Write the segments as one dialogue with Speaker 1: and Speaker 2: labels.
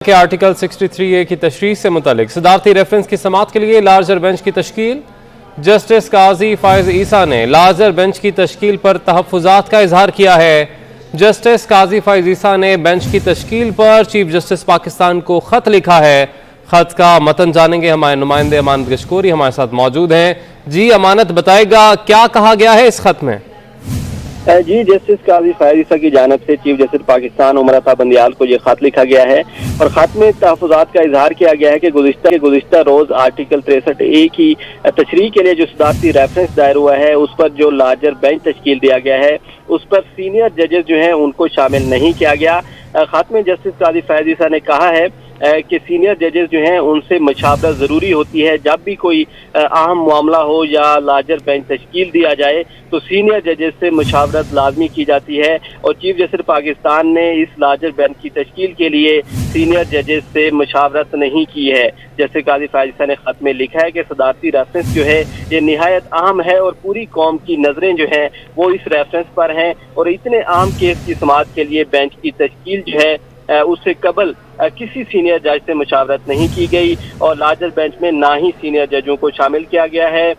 Speaker 1: के article 63A की तशरीह से मुतालिक सदारती रेफरेंस की समाअत के लिए लार्जर बेंच की तश्कील। जस्टिस काजी फायज ईसा ने लार्जर बेंच की तश्कील पर तहफ़्फ़ुज़ात का इजहार किया है। जस्टिस काजी फायज ईसा ने बेंच की तश्कील पर चीफ जस्टिस पाकिस्तान को ख़त लिखा है। ख़त का मतन जानेंगे हमारे नुमाइंदे अमानत गशकोरी हमारे साथ मौजूद हैं। जी अमानत, बताएगा क्या कहा गया है इस खत में?
Speaker 2: जी, जस्टिस काजी फायज ईसा की जानिब से चीफ जस्टिस पाकिस्तान उमर अता बंदियाल को ये खत लिखा गया है और खत में तहफ़्फ़ुज़ात का इजहार किया गया है कि गुज़िश्ता रोज आर्टिकल 63A की तशरीह के लिए जो सदारती रेफरेंस दायर हुआ है उस पर जो लार्जर बेंच तश्कील दिया गया है उस पर सीनियर जजेस जो हैं उनको शामिल नहीं किया गया। खत में जस्टिस काजी फायज ईसा ने कहा है कि सीनियर जजेस जो हैं उनसे मुशावरत ज़रूरी होती है। जब भी कोई अहम मामला हो या लार्जर बेंच तश्कील दिया जाए तो सीनियर जजेस से मुशावरत लाजमी की जाती है और चीफ जस्टिस पाकिस्तान ने इस लार्जर बेंच की तश्कील के लिए सीनियर जजेस से मुशावरत नहीं की है। जैसे काजी फायज ईसा ने खत में लिखा है कि सदारती रेफरेंस जो है ये निहायत अहम है और पूरी कौम की नज़रें जो हैं वो इस रेफरेंस पर हैं और इतने अहम केस की समाअत के लिए बेंच की तश्कील जो है उससे कबल किसी सीनियर जज से मुशावरत नहीं की गई और लार्जर बेंच में ना ही सीनियर जजों को शामिल किया गया है।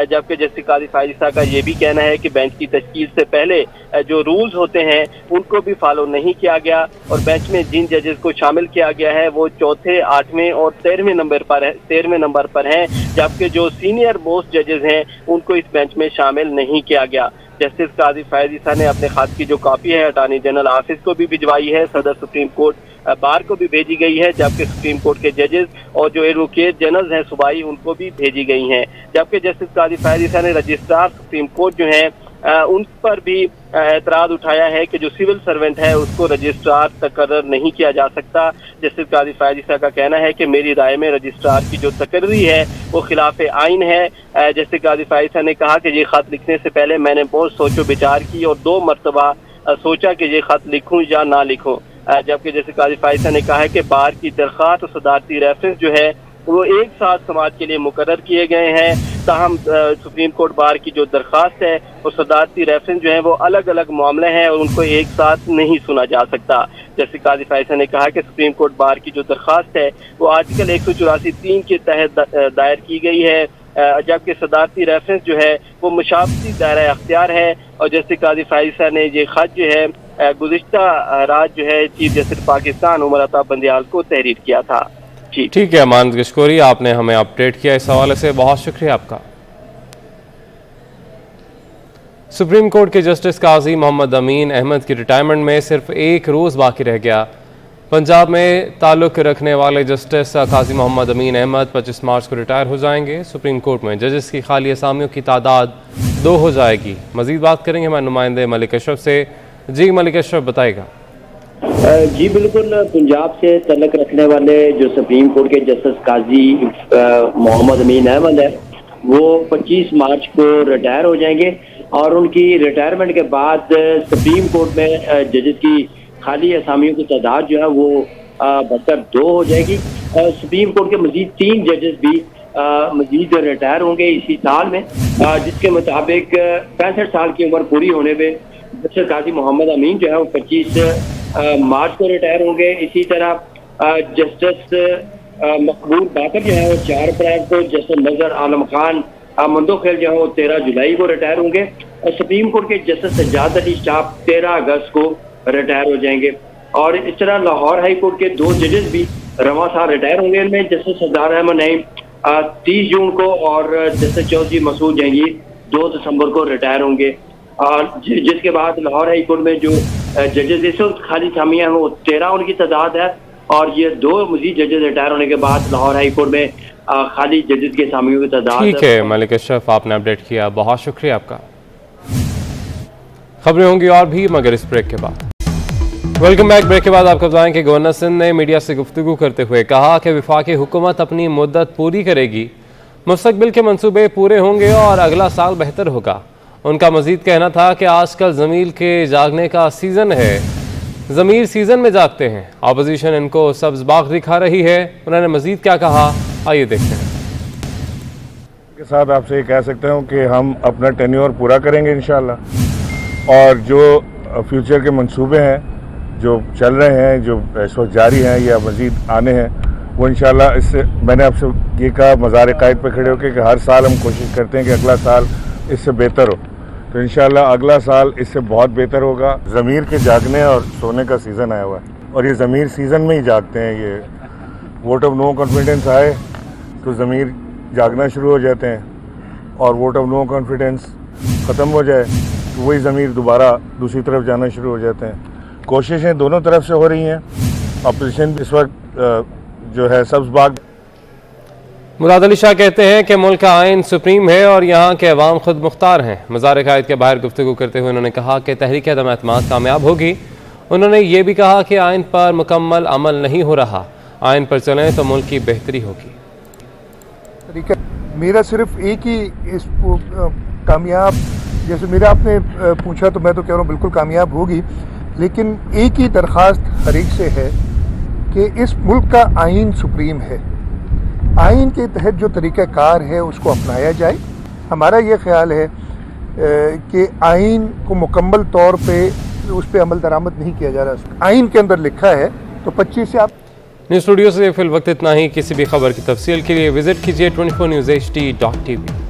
Speaker 2: जबकि जस्टिस काजी फायज ईसा का ये भी कहना है कि बेंच की तश्कील से पहले जो रूल्स होते हैं उनको भी फॉलो नहीं किया गया और बेंच में जिन जजेस को शामिल किया गया है वो चौथे, 8वें और 13वें नंबर पर हैं, जबकि जो सीनियर मोस्ट जजेस हैं उनको इस बेंच में शामिल नहीं किया गया। जस्टिस काजी फायज ईसा ने अपने खत की जो कॉपी है अटॉर्नी जनरल ऑफिस को भी भिजवाई है, सदर सुप्रीम कोर्ट बार को भी भेजी गई है, जबकि सुप्रीम कोर्ट के जजेस और जो एडवोकेट जनरल हैं सूबाई उनको भी भेजी गई हैं। जबकि जस्टिस काजी फायज ईसा ने रजिस्ट्रार सुप्रीम कोर्ट जो हैं उन पर भी एतराज़ उठाया है कि जो सिविल सर्वेंट है उसको रजिस्ट्रार तकर्रर नहीं किया जा सकता। जस्टिस काजी फायज ईसा का कहना है कि मेरी राय में रजिस्ट्रार की जो तकर्री है वो खिलाफ आइन है। जस्टिस काजी फायज ईसा ने कहा कि ये खत लिखने से पहले मैंने बहुत सोचो विचार की और 2 मरतबा सोचा कि ये खत लिखूं या ना लिखूं। जबकि जैसे काजी फायज ईसा ने कहा है कि बार की दरख्वास्त और सदारती रेफरेंस जो है वो एक साथ समाअत के लिए मुकर्रर किए गए हैं, ताहम सुप्रीम कोर्ट बार की जो दरख्वास्त है और सदारती रेफरेंस जो है वो अलग अलग मामले हैं और उनको एक साथ नहीं सुना जा सकता। जैसे काजी फायज ईसा ने कहा कि सुप्रीम कोर्ट बार की जो दरख्वास्त है वो आर्टिकल 184(3) के तहत दायर की गई है, जबकि सदारती रेफरेंस जो है वो मुशावरती दायरा अख्तियार है। और जैसे काजी फायज ईसा ने ये खत जो है गुज़िश्ता रात जो है चीफ जस्टिस पाकिस्तान उमर अता बंदियाल को तहरीर किया था।
Speaker 1: ठीक है अमानत गशकोरी, आपने हमें अपडेट किया इस हवाले से, बहुत शुक्रिया आपका। सुप्रीम कोर्ट के जस्टिस काजी मोहम्मद अमीन अहमद की रिटायरमेंट में सिर्फ 1 रोज़ बाकी रह गया। पंजाब में ताल्लुक़ रखने वाले जस्टिस काजी मोहम्मद अमीन अहमद 25 मार्च को रिटायर हो जाएंगे। सुप्रीम कोर्ट में जजेस की खाली असामियों की तादाद 2 हो जाएगी। मज़ीद बात करेंगे हमारे नुमाइंदे मलिक अशरफ से। जी मलिक अशरफ, बताएगा।
Speaker 3: जी बिल्कुल, पंजाब से तल्लुक़ रखने वाले जो सुप्रीम कोर्ट के जस्टिस काजी मोहम्मद अमीन अहमद है वो 25 मार्च को रिटायर हो जाएंगे और उनकी रिटायरमेंट के बाद सुप्रीम कोर्ट में जजेस की खाली असामियों की तादाद जो है वो बढ़कर 2 हो जाएगी। सुप्रीम कोर्ट के मजीद 3 जजेस भी मजीद रिटायर होंगे इसी साल में, जिसके मुताबिक 65 साल की उम्र पूरी होने पे जस्टिस काजी मोहम्मद अमीन जो है वो 25 मार्च को रिटायर होंगे। इसी तरह जस्टिस मकबूल बाकर जो है वो 4 अप्रैल को, जस्टिस नजर आलम खान मंदोखेल जो है वो 13 जुलाई को रिटायर होंगे और सुप्रीम कोर्ट के जस्टिस सज्जाद अली शाह 13 अगस्त को रिटायर हो जाएंगे। और इस तरह लाहौर हाई कोर्ट के 2 जजेस भी रवां साल रिटायर होंगे। इनमें जस्टिस सरदार अहमद नईम 30 जून को और जस्टिस चौधरी मसूद जहांगीर 2 दिसंबर को रिटायर होंगे। और जिसके बाद लाहौर हाई कोर्ट में जो जजेस इस वक्त खाली असामियां हैं वो 13 उनकी तादाद है और ये 2 मजीद जजेस रिटायर होने के बाद लाहौर हाई कोर्ट में खाली जजेस की असामियों की तादाद।
Speaker 1: ठीक है मलिक अशरफ, आपने अपडेट किया, बहुत शुक्रिया आपका। खबरें होंगी और भी मगर इस ब्रेक के बाद। Welcome back. ब्रेक के बाद आपको बताएं कि गवर्नर सिंध ने मीडिया से गुफ्तगू करते हुए कहा कि वफाकी हुकूमत अपनी मुद्दत पूरी करेगी, मुस्तकबिल के मंसूबे पूरे होंगे और अगला साल बेहतर होगा। उनका मजीद कहना था कि आजकल ज़मीर के जागने का सीज़न है, ज़मीर सीज़न में जागते हैं, अपोजिशन इनको सब्ज़ बाग दिखा रही है। उन्होंने मजीद क्या कहा, आइए देखते हैं।
Speaker 4: के साथ आपसे ये कह सकता हूँ कि हम अपना टेन्योर पूरा करेंगे इंशाल्लाह और जो फ्यूचर के मंसूबे हैं जो चल रहे हैं, जो इस वक्त जारी हैं या मज़ीद आने हैं, वो इंशाल्लाह इससे मैंने आपसे ये कहा मज़ार कायद पे खड़े होकर कि हर साल हम कोशिश करते हैं कि अगला साल इससे बेहतर हो। तो इंशाल्लाह अगला साल इससे बहुत बेहतर होगा। ज़मीर के जागने और सोने का सीज़न आया हुआ है और ये ज़मीर सीज़न में ही जागते हैं। ये वोट ऑफ नो कॉन्फिडेंस आए तो ज़मीर जागना शुरू हो जाते हैं और वोट ऑफ नो कॉन्फिडेंस ख़त्म हो जाए तो वही ज़मीर दोबारा दूसरी तरफ जाना शुरू हो जाते हैं। कोशिशें दोनों तरफ से हो रही हैं। अपोजिशन इस वक्त जो है सब्ज़ बाग।
Speaker 1: मुराद अली शाह कहते हैं कि मुल्क का आइन सुप्रीम है और यहाँ के अवाम खुद मुख्तार हैं। मज़ार कायद के बाहर गुफ्तगू करते हुए उन्होंने कहा कि तहरीक अदम एतमाद कामयाब होगी। उन्होंने ये भी कहा कि आइन पर मुकम्मल अमल नहीं हो रहा, आइन पर चलें तो मुल्क की बेहतरी होगी।
Speaker 5: मेरा सिर्फ एक ही इस कामयाब, जैसे मेरा आपने पूछा तो मैं तो कह रहा हूँ बिल्कुल कामयाब होगी, लेकिन एक ही दरख्वास्त हर एक से है कि इस मुल्क का आइन सुप्रीम है। आइन के तहत जो तरीक़ाकार है उसको अपनाया जाए। हमारा ये ख्याल है कि आइन को मुकम्मल तौर पे उस पर अमल दरामद नहीं किया जा रहा। आइन के अंदर लिखा है तो 25 से आप
Speaker 1: न्यूज़ स्टूडियो से फिल वक्त इतना ही। किसी भी खबर की तफसील के लिए विजिट कीजिए 24newshd.tv।